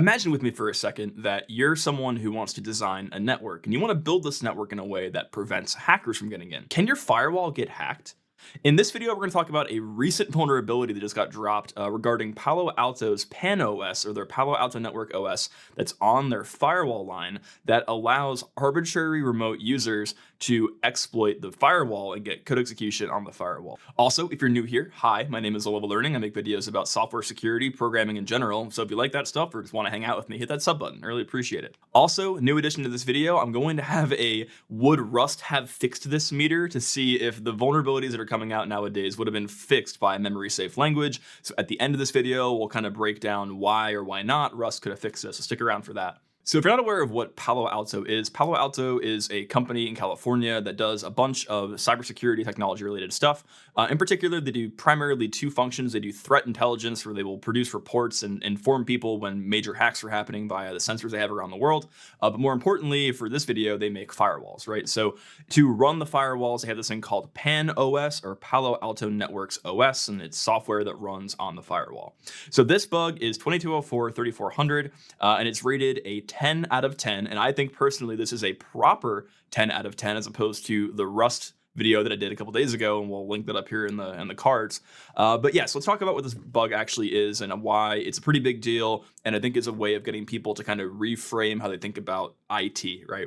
Imagine with me for a second that you're someone who wants to design a network and you want to build this network in a way that prevents hackers from getting in. Can your firewall get hacked? In this video, we're going to talk about a recent vulnerability that just got dropped regarding Palo Alto's PAN OS, or their Palo Alto Network OS, that's on their firewall line that allows arbitrary remote users to exploit the firewall and get code execution on the firewall. Also, if you're new here, hi, my name is Level Learning. I make videos about software security, programming in general. So if you like that stuff or just want to hang out with me, hit that sub button. I really appreciate it. Also, new addition to this video, I'm going to have a would Rust have fixed this meter to see if the vulnerabilities that are coming out nowadays would have been fixed by a memory safe language. So at the end of this video, we'll kind of break down why or why not Rust could have fixed this. So stick around for that. So if you're not aware of what Palo Alto is a company in California that does a bunch of cybersecurity technology related stuff. In particular, they do primarily two functions. They do threat intelligence, where they will produce reports and inform people when major hacks are happening via the sensors they have around the world. But more importantly, for this video, they make firewalls, right? So to run the firewalls, they have this thing called PAN OS, or Palo Alto Networks OS, and it's software that runs on the firewall. So this bug is 2204-3400, and it's rated a 10 out of 10, and I think personally this is a proper 10 out of 10 as opposed to the Rust video that I did a couple days ago, and we'll link that up here in the cards. But yes, let's talk about what this bug actually is and why it's a pretty big deal, and I think it's a way of getting people to kind of reframe how they think about IT, right?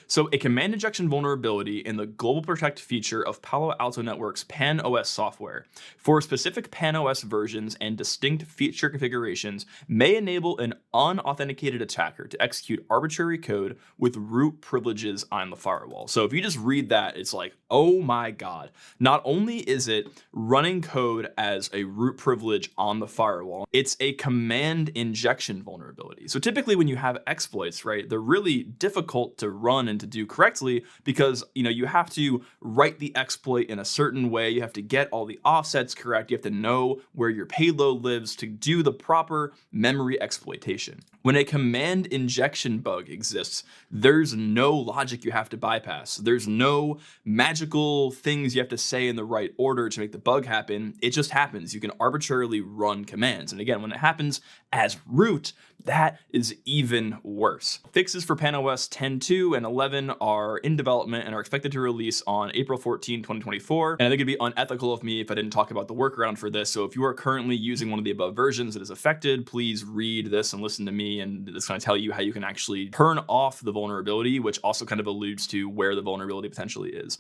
So a command injection vulnerability in the Global Protect feature of Palo Alto Network's PAN OS software for specific PAN OS versions and distinct feature configurations may enable an unauthenticated attacker to execute arbitrary code with root privileges on the firewall. So if you just read that, it's like, oh my God. Not only is it running code as a root privilege on the firewall, it's a command injection vulnerability. So typically when you have exploits, right, they're really difficult to run and to do correctly because you have to write the exploit in a certain way. You have to get all the offsets correct. You have to know where your payload lives to do the proper memory exploitation. When a command injection bug exists, there's no logic you have to bypass. There's no magical things you have to say in the right order to make the bug happen. It just happens. You can arbitrarily run commands. And again, when it happens as root, that is even worse. Fixes for PAN-OS 10.2 and 11 are in development and are expected to release on April 14, 2024. And I think it'd be unethical of me if I didn't talk about the workaround for this. So if you are currently using one of the above versions that is affected, please read this and listen to me, and it's going to tell you how you can actually turn off the vulnerability, which also kind of alludes to where the vulnerability potentially is.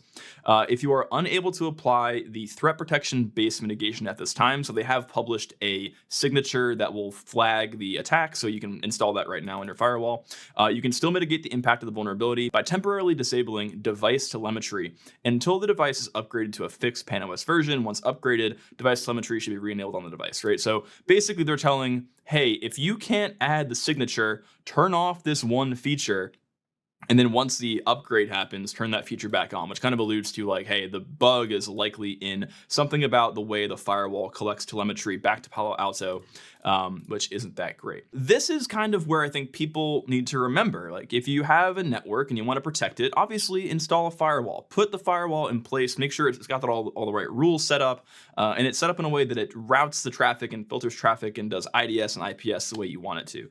If you are unable to apply the threat protection based mitigation at this time, so they have published a signature that will flag the attack, so you can install that right now in your firewall. You can still mitigate the impact of the vulnerability by temporarily disabling device telemetry until the device is upgraded to a fixed PAN-OS version. Once upgraded, device telemetry should be re-enabled on the device, right? So basically they're telling, hey, if you can't add the signature, turn off this one feature, and then once the upgrade happens, turn that feature back on, which kind of alludes to like, hey, the bug is likely in something about the way the firewall collects telemetry back to Palo Alto, which isn't that great. This is kind of where I think people need to remember, like if you have a network and you want to protect it, obviously install a firewall, put the firewall in place, make sure it's got all the right rules set up, and it's set up in a way that it routes the traffic and filters traffic and does IDS and IPS the way you want it to.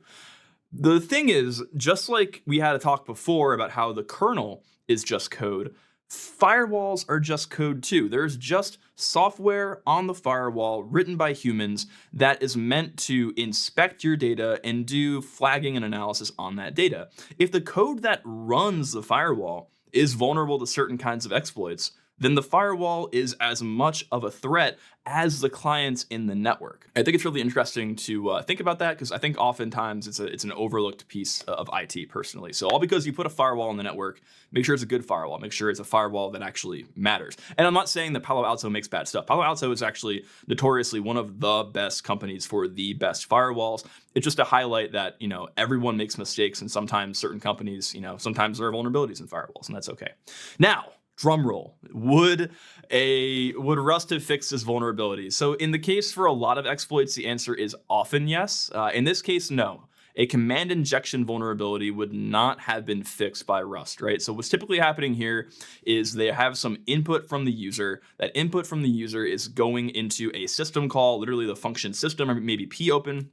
The thing is, just like we had a talk before about how the kernel is just code, firewalls are just code too. There's just software on the firewall written by humans that is meant to inspect your data and do flagging and analysis on that data. If the code that runs the firewall is vulnerable to certain kinds of exploits, then the firewall is as much of a threat as the clients in the network. I think it's really interesting to think about that, because I think oftentimes it's an overlooked piece of IT personally. So all because you put a firewall on the network, make sure it's a good firewall, make sure it's a firewall that actually matters. And I'm not saying that Palo Alto makes bad stuff. Palo Alto is actually notoriously one of the best companies for the best firewalls. It's just to highlight that, everyone makes mistakes, and sometimes certain companies, sometimes there are vulnerabilities in firewalls, and that's okay. Now, drum roll. Would Rust have fixed this vulnerability? So in the case for a lot of exploits, the answer is often yes. In this case, no. A command injection vulnerability would not have been fixed by Rust, right? So what's typically happening here is they have some input from the user. That input from the user is going into a system call, literally the function system, or maybe popen.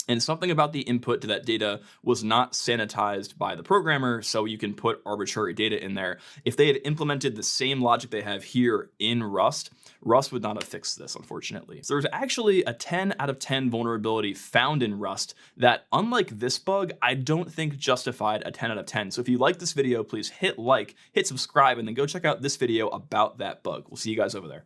And something about the input to that data was not sanitized by the programmer, so you can put arbitrary data in there. If they had implemented the same logic they have here in Rust, Rust would not have fixed this, unfortunately. So there's actually a 10 out of 10 vulnerability found in Rust that, unlike this bug, I don't think justified a 10 out of 10. So if you like this video, please hit like, hit subscribe, and then go check out this video about that bug. We'll see you guys over there.